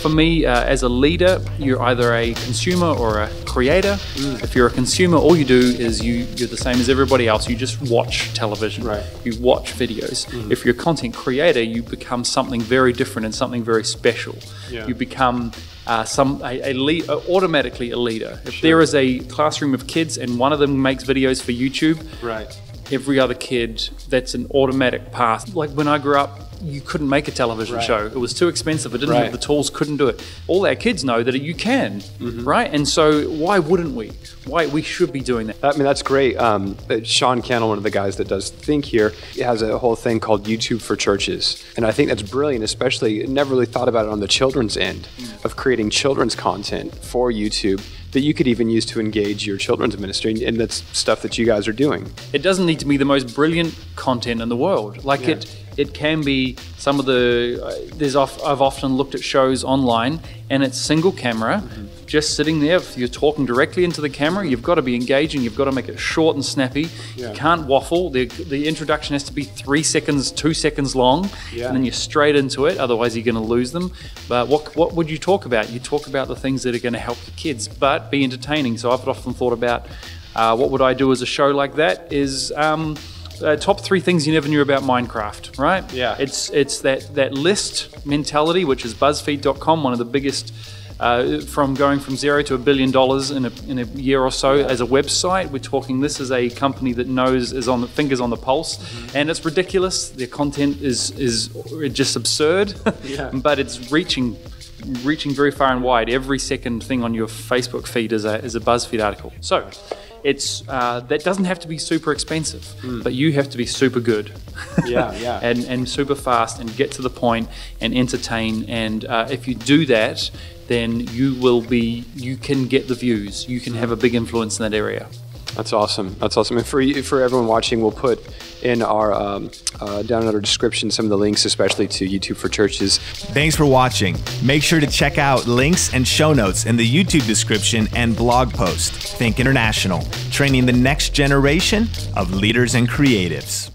For me, as a leader, you're either a consumer or a creator. If you're a consumer, all you do is you're the same as everybody else. You just watch television. Right. You watch videos. If you're a content creator, you become something very different and something very special. Yeah. You become automatically a leader. If there is a classroom of kids and one of them makes videos for YouTube, every other kid, that's an automatic path. Like when I grew up, you couldn't make a television show. It was too expensive. It didn't have the tools, couldn't do it. All our kids know that you can, right? And so why wouldn't we? We should be doing that. I mean, that's great. Sean Cannell, one of the guys that does Think Here, has a whole thing called YouTube for Churches. And I think that's brilliant, especially never really thought about it on the children's end of creating children's content for YouTube that you could even use to engage your children's ministry, and that's stuff that you guys are doing. It doesn't need to be the most brilliant content in the world. Like it can be some of the, I've often looked at shows online and it's single camera, just sitting there. If you're talking directly into the camera, you've got to be engaging, you've got to make it short and snappy. You can't waffle. The introduction has to be 3 seconds, 2 seconds long, and then you're straight into it, otherwise you're going to lose them. But what would you talk about? You talk about the things that are going to help your kids, but be entertaining. So I've often thought about what would I do as a show like that is top 3 things you never knew about Minecraft, right? Yeah. It's that list mentality, which is BuzzFeed.com, one of the biggest, from going from $0 to $1 billion in a year or so as a website. We're talking, this is a company that is on the fingers on the pulse, and it's ridiculous. Their content is just absurd, but it's reaching very far and wide. Every second thing on your Facebook feed is a BuzzFeed article. So it's that doesn't have to be super expensive, but you have to be super good, and super fast and get to the point and entertain. And if you do that, then you can get the views. You can have a big influence in that area. That's awesome. That's awesome. And for everyone watching, we'll put in our down in our description some of the links, especially to YouTube for Churches. Thanks for watching. Make sure to check out links and show notes in the YouTube description and blog post. Think International, training the next generation of leaders and creatives.